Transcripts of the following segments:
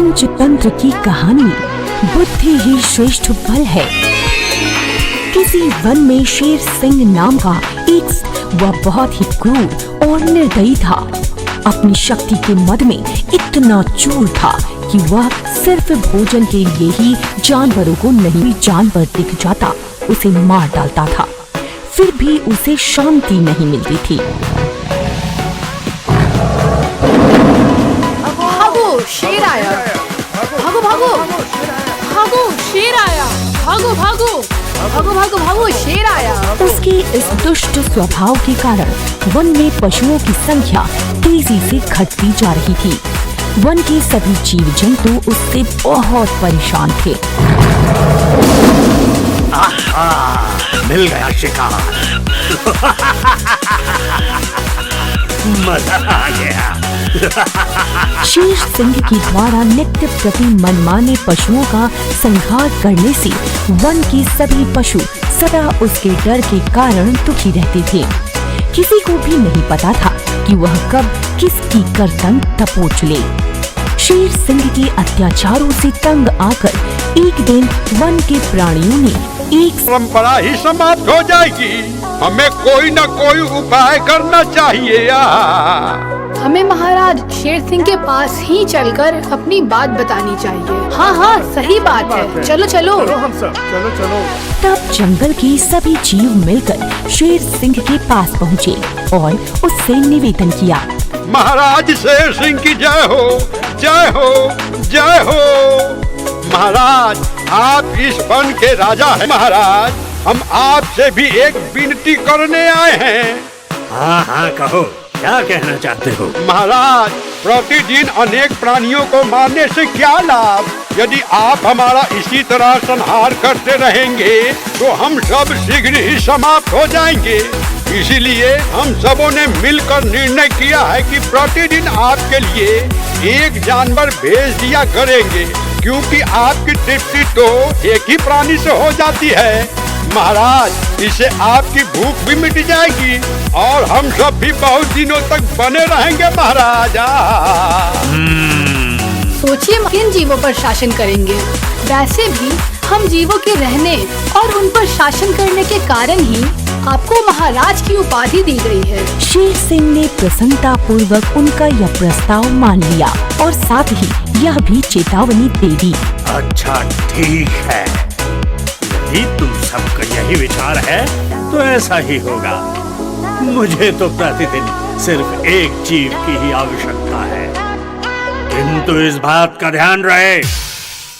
पंचतंत्र की कहानी बुद्धि ही श्रेष्ठ बल है। किसी वन में शेर सिंह नाम का एक वह बहुत ही क्रूर और निर्दयी था। अपनी शक्ति के मद में इतना चूर था कि वह सिर्फ भोजन के लिए ही जानवरों को नहीं, जानवर दिख जाता उसे मार डालता था। फिर भी उसे शांति नहीं मिलती थी। भागो, शेर आया! भागो भागो भागो, शेर आया! भागो भागो भागो भागो भागो, शेर आया! उसके इस दुष्ट स्वभाव के कारण वन में पशुओं की संख्या तेजी से घटती जा रही थी। वन के सभी जीव जंतु उससे बहुत परेशान थे। आहा, मिल गया शिकार। मजा आ गया। शेर सिंह के द्वारा नित्य प्रति मनमाने पशुओं का संहार करने से वन के सभी पशु सदा उसके डर के कारण दुखी रहते थे। किसी को भी नहीं पता था कि वह कब किसकी गर्दन दबोच ले। शेर सिंह के अत्याचारों से तंग आकर एक दिन वन के प्राणियों ने एक परंपरा ही समाप्त हो जाएगी। हमें कोई न कोई उपाय करना चाहिए। हमें महाराज शेर सिंह के पास ही चलकर अपनी बात बतानी चाहिए। हाँ हाँ, सही बात है। चलो चलो हम सब चलो। तब जंगल के सभी जीव मिलकर शेर सिंह के पास पहुँचे और उससे निवेदन किया। महाराज शेर सिंह की जय हो, जय हो, जय हो। महाराज आप इस वन के राजा हैं। महाराज हम आपसे भी एक विनती करने आए हैं। हाँ, कहो, क्या कहना चाहते हो? महाराज प्रतिदिन अनेक प्राणियों को मारने से क्या लाभ? यदि आप हमारा इसी तरह संहार करते रहेंगे तो हम सब शीघ्र ही समाप्त हो जाएंगे। इसीलिए हम सबों ने मिलकर निर्णय किया है कि प्रतिदिन आपके लिए एक जानवर भेज दिया करेंगे, क्योंकि आपकी तृप्ति तो एक ही प्राणी से हो जाती है। महाराज इससे आपकी भूख भी मिट जाएगी और हम सब भी बहुत दिनों तक बने रहेंगे। महाराज सोचिए किन जीवों पर शासन करेंगे। वैसे भी हम जीवों के रहने और उन पर शासन करने के कारण ही आपको महाराज की उपाधि दी गई है। शेर सिंह ने प्रसन्नता पूर्वक उनका यह प्रस्ताव मान लिया और साथ ही यह भी चेतावनी दे दी। अच्छा ठीक है, यदि तुम सबका यही विचार है तो ऐसा ही होगा। मुझे तो प्रतिदिन सिर्फ एक जीव की ही आवश्यकता है, किंतु इस बात का ध्यान रहे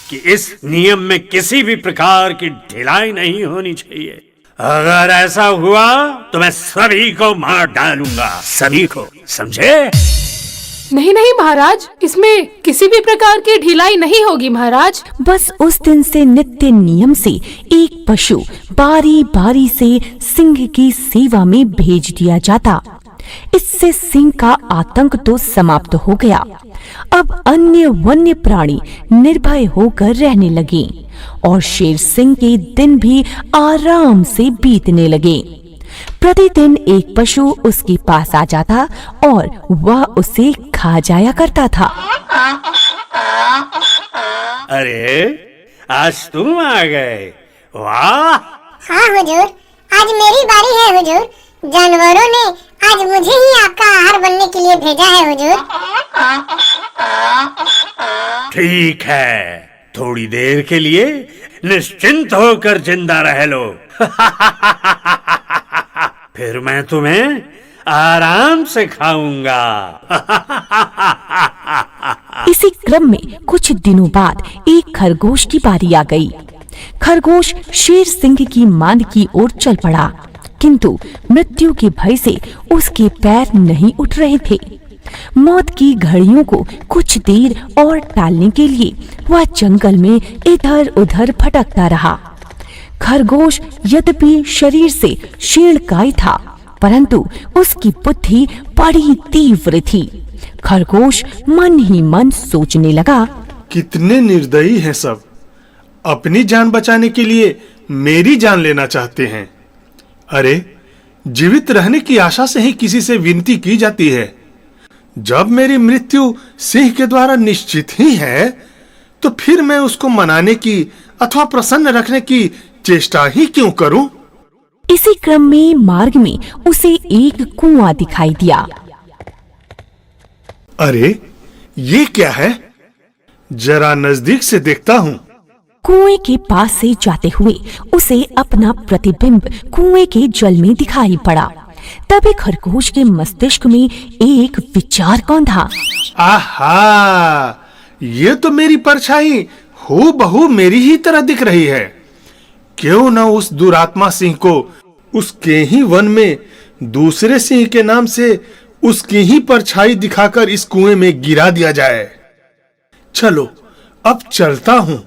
कि इस नियम में किसी भी प्रकार की ढिलाई नहीं होनी चाहिए। अगर ऐसा हुआ तो मैं सभी को मार डालूंगा, सभी को, समझे? नहीं नहीं महाराज, इसमें किसी भी प्रकार की ढिलाई नहीं होगी महाराज। बस उस दिन से नित्य नियम से एक पशु बारी बारी से सिंह की सेवा में भेज दिया जाता। इससे सिंह का आतंक तो समाप्त हो गया। अब अन्य वन्य प्राणी निर्भय होकर रहने लगे और शेर सिंह के दिन भी आराम से बीतने लगे। प्रतिदिन एक पशु उसके पास आ जाता और वह उसे खा जाया करता था। अरे आज तुम आ गए, वाह! हाँ हुजूर, आज मेरी बारी है हुजूर। जानवरों ने आज मुझे ही आपका आहार बनने के लिए भेजा है हुजूर। ठीक है, थोड़ी देर के लिए निश्चिंत होकर जिंदा रह लो। फिर मैं तुम्हें आराम से खाऊंगा। इसी क्रम में कुछ दिनों बाद एक खरगोश की बारी आ गई। खरगोश शेर सिंह की मांद की ओर चल पड़ा, किंतु मृत्यु के भय से उसके पैर नहीं उठ रहे थे। मौत की घड़ियों को कुछ देर और टालने के लिए वह जंगल में इधर उधर भटकता रहा। खरगोश यद्यपि शरीर से क्षीणकाय था, परंतु उसकी बुद्धि बड़ी तीव्र थी। खरगोश मन ही मन सोचने लगा, कितने निर्दयी हैं सब, अपनी जान बचाने के लिए मेरी जान लेना चाहते हैं। अरे जीवित रहने की आशा से ही किसी से विनती की जाती है। जब मेरी मृत्यु सिंह के द्वारा निश्चित ही है तो फिर मैं उसको मनाने की अथवा प्रसन्न रखने की चेष्टा ही क्यों करूं? इसी क्रम में मार्ग में उसे एक कुआं दिखाई दिया। अरे ये क्या है? जरा नजदीक से देखता हूँ। कुएं के पास से जाते हुए उसे अपना प्रतिबिंब कुएं के जल में दिखाई पड़ा। तभी खरगोश के मस्तिष्क में एक विचार कौंधा। आहा, ये तो मेरी परछाई हूबहू मेरी ही तरह दिख रही है। क्यों न उस दुरात्मा सिंह को उसके ही वन में दूसरे सिंह के नाम से उसकी ही परछाई दिखाकर इस कुएं में गिरा दिया जाए। चलो अब चलता हूँ।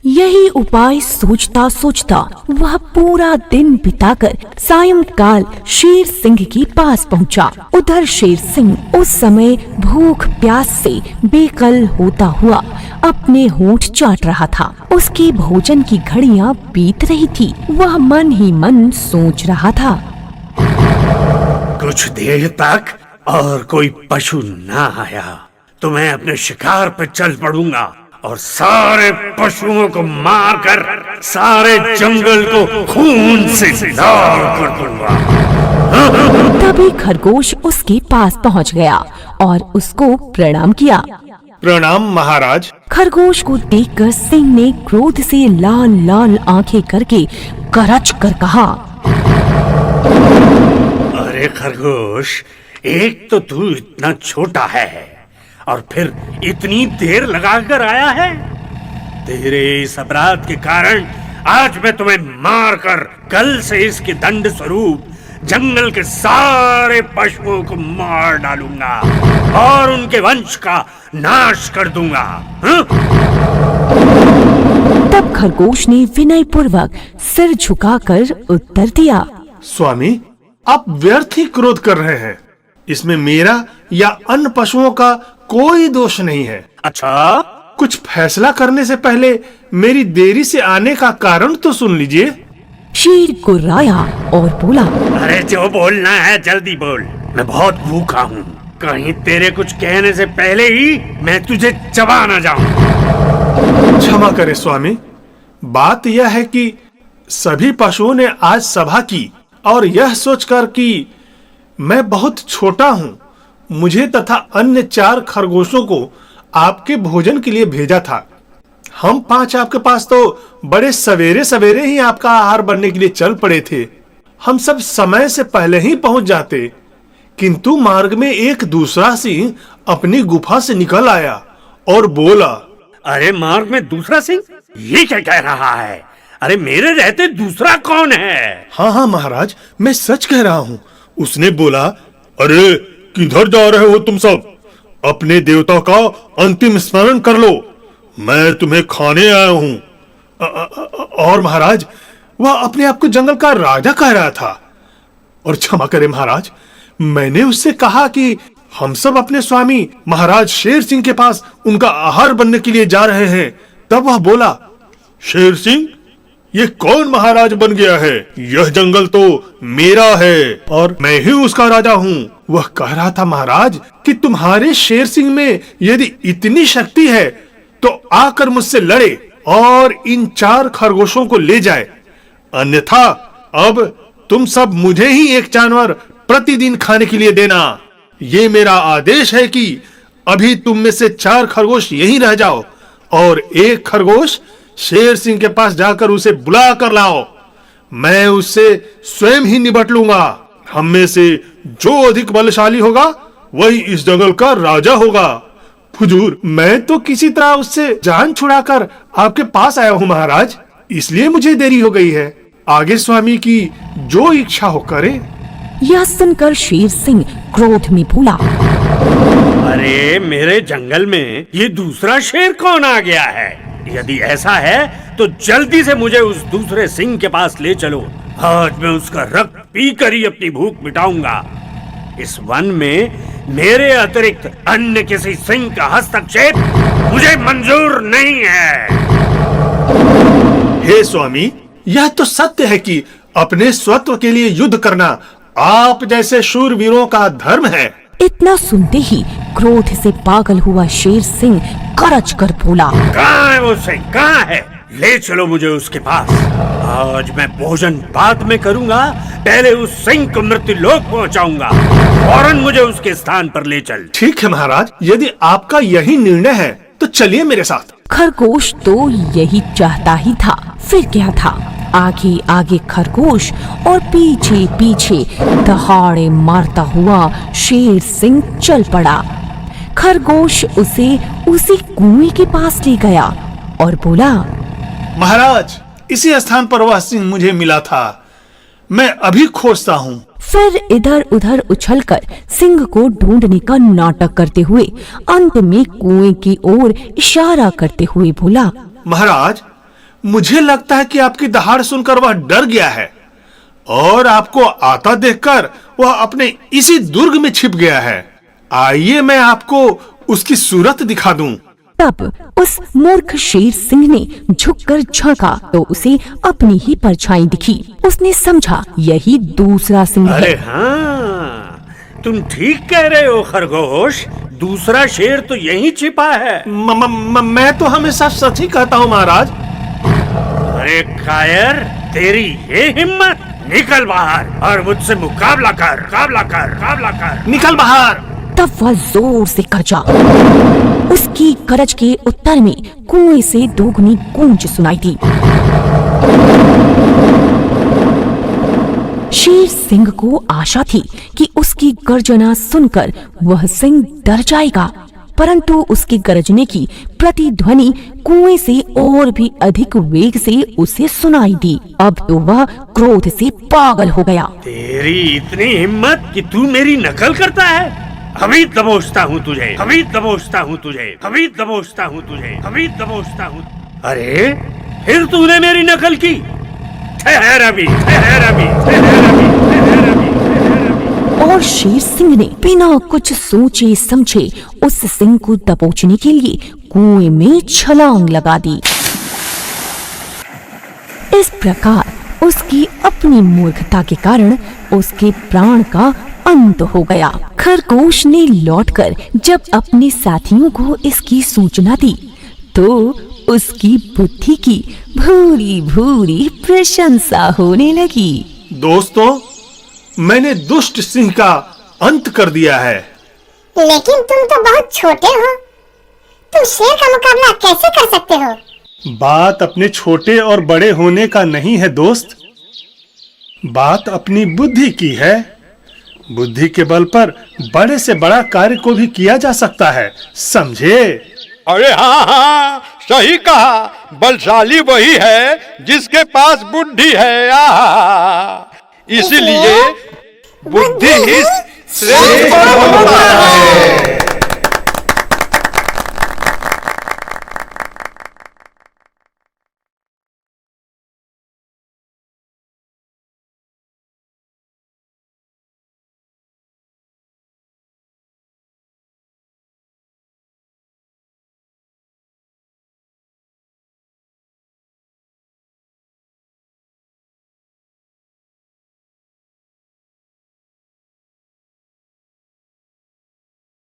यही उपाय सोचता सोचता वह पूरा दिन बिताकर सायंकाल शेर सिंह के पास पहुंचा। उधर शेर सिंह उस समय भूख प्यास से बेकल होता हुआ अपने होंठ चाट रहा था। उसकी भोजन की घड़ियां बीत रही थी। वह मन ही मन सोच रहा था, कुछ देर तक और कोई पशु ना आया तो मैं अपने शिकार पर चल पड़ूंगा और सारे पशुओं को मारकर सारे जंगल को खून से लाल कर दूंगा। तभी खरगोश उसके पास पहुंच गया और उसको प्रणाम किया। प्रणाम महाराज। खरगोश को देखकर सिंह ने क्रोध से लाल लाल आंखें करके गरज कर कहा, अरे खरगोश, एक तो तू इतना छोटा है और फिर इतनी देर लगाकर आया है। तेरे इस अपराध के कारण आज मैं तुम्हें मारकर कल से इसके दंड स्वरूप जंगल के सारे पशुओं को मार डालूंगा और उनके वंश का नाश कर दूंगा। तब खरगोश ने विनय पूर्वक सिर झुकाकर उत्तर दिया, स्वामी, आप व्यर्थ ही क्रोध कर रहे हैं। इसमें मेरा या अन्य पशुओं का कोई दोष नहीं है। अच्छा, कुछ फैसला करने से पहले मेरी देरी से आने का कारण तो सुन लीजिए। शेर गुर्राया और बोला, अरे जो बोलना है जल्दी बोल, मैं बहुत भूखा हूँ। कहीं तेरे कुछ कहने से पहले ही मैं तुझे चबा न जाऊं। क्षमा करें स्वामी, बात यह है कि सभी पशुओं ने आज सभा की और यह सोचकर कि मैं बहुत छोटा हूँ, मुझे तथा अन्य 4 खरगोशों को आपके भोजन के लिए भेजा था। हम 5 आपके पास तो बड़े सवेरे सवेरे ही आपका आहार बनने के लिए चल पड़े थे। हम सब समय से पहले ही पहुंच जाते, किंतु मार्ग में एक दूसरा सिंह अपनी गुफा से निकल आया और बोला, अरे मार्ग में दूसरा सिंह? ये क्या कह रहा है? अरे मेरे रहते दूसरा कौन है? हाँ हाँ महाराज, मैं सच कह रहा हूँ। उसने बोला, अरे किधर जा रहे हो तुम सब? अपने देवता का अंतिम स्मरण कर लो, मैं तुम्हें खाने आया हूँ। और महाराज, वह अपने आप को जंगल का राजा कह रहा था। और क्षमा करें महाराज, मैंने उससे कहा कि हम सब अपने स्वामी महाराज शेर सिंह के पास उनका आहार बनने के लिए जा रहे हैं। तब वह बोला, शेर सिंह, ये कौन महाराज बन गया है? यह जंगल तो मेरा है और मैं ही उसका राजा हूँ। वह कह रहा था महाराज कि तुम्हारे शेर सिंह में यदि इतनी शक्ति है तो आकर मुझसे लड़े और इन 4 खरगोशों को ले जाए, अन्यथा अब तुम सब मुझे ही एक जानवर प्रतिदिन खाने के लिए देना। ये मेरा आदेश है कि अभी तुम में से 4 खरगोश यहीं रह जाओ और एक खरगोश शेर सिंह के पास जाकर उसे बुला कर लाओ। मैं उससे स्वयं ही निपट लूंगा। हम में से जो अधिक बलशाली होगा वही इस जंगल का राजा होगा। हुजूर, मैं तो किसी तरह उससे जान छुड़ाकर आपके पास आया हूँ महाराज, इसलिए मुझे देरी हो गई है। आगे स्वामी की जो इच्छा हो करे। यह सुनकर शेर सिंह क्रोध में बोला, अरे मेरे जंगल में ये दूसरा शेर कौन आ गया है? यदि ऐसा है तो जल्दी से मुझे उस दूसरे सिंह के पास ले चलो। आज मैं उसका रक्त पीकर ही अपनी भूख मिटाऊंगा। इस वन में मेरे अतिरिक्त अन्य किसी सिंह का हस्तक्षेप मुझे मंजूर नहीं है। हे स्वामी, यह तो सत्य है कि अपने स्वत्व के लिए युद्ध करना आप जैसे शूरवीरों का धर्म है। इतना सुनते ही क्रोध से पागल हुआ शेर सिंह गरज कर बोला, कहाँ है वो सिंह, कहाँ है? ले चलो मुझे उसके पास। आज मैं भोजन बाद में करूंगा, पहले उस सिंह को मृत्यु लोक पहुंचाऊंगा। फौरन मुझे उसके स्थान पर ले चल। ठीक है महाराज, यदि आपका यही निर्णय है तो चलिए मेरे साथ। खरगोश तो यही चाहता ही था, फिर क्या था। आगे आगे खरगोश और पीछे पीछे दहाड़े मारता हुआ शेर सिंह चल पड़ा। खरगोश उसे उसी कुएं के पास ले गया और बोला, महाराज, इसी स्थान पर वह सिंह मुझे मिला था, मैं अभी खोजता हूँ। फिर इधर उधर उछलकर सिंह को ढूंढने का नाटक करते हुए अंत में कुएं की ओर इशारा करते हुए बोला, महाराज, मुझे लगता है कि आपकी दहाड़ सुनकर वह डर गया है और आपको आता देखकर वह अपने इसी दुर्ग में छिप गया है। आइए मैं आपको उसकी सूरत दिखा दूं। तब उस मूर्ख शेर सिंह ने झुककर झांका तो उसे अपनी ही परछाई दिखी। उसने समझा यही दूसरा सिंह अरे है। हाँ, तुम ठीक कह रहे हो खरगोश, दूसरा शेर तो यहीं छिपा है। मैं तो हमेशा सच ही कहता हूँ महाराज। अरे कायर, तेरी ये हिम्मत, निकल बाहर और मुझसे मुकाबला कर। निकल बाहर। तब वह जोर से गरजा। उसकी गरज के उत्तर में कुएं से दोगुनी गूंज सुनाई दी। शेर सिंह को आशा थी कि उसकी गर्जना सुनकर वह सिंह डर जाएगा, परंतु उसके गरजने की प्रतिध्वनि कुएं से और भी अधिक वेग से उसे सुनाई दी। अब तो वह क्रोध से पागल हो गया। तेरी इतनी हिम्मत कि तू मेरी नकल करता है? अभी दबोचता हूँ तुझे। अरे फिर तूने मेरी नकल की? ठहर अभी। और शेर सिंह ने बिना कुछ सोचे समझे उस सिंह को दबोचने के लिए कुएं में छलांग लगा दी। इस प्रकार उसकी अपनी मूर्खता के कारण उसके प्राण का अंत हो गया। खरगोश ने लौटकर जब अपने साथियों को इसकी सूचना दी तो उसकी बुद्धि की भूरी भूरी प्रशंसा होने लगी। दोस्तों, मैंने दुष्ट सिंह का अंत कर दिया है। लेकिन तुम तो बहुत छोटे हो, तुम शेर का मुकाबला कैसे कर सकते हो? बात अपने छोटे और बड़े होने का नहीं है दोस्त, बात अपनी बुद्धि की है। बुद्धि के बल पर बड़े से बड़ा कार्य को भी किया जा सकता है, समझे? अरे हाँ, सही कहा। बलशाली वही है जिसके पास बुद्धि है। इसीलिए बुद्धि ही श्रेष्ठ होता है।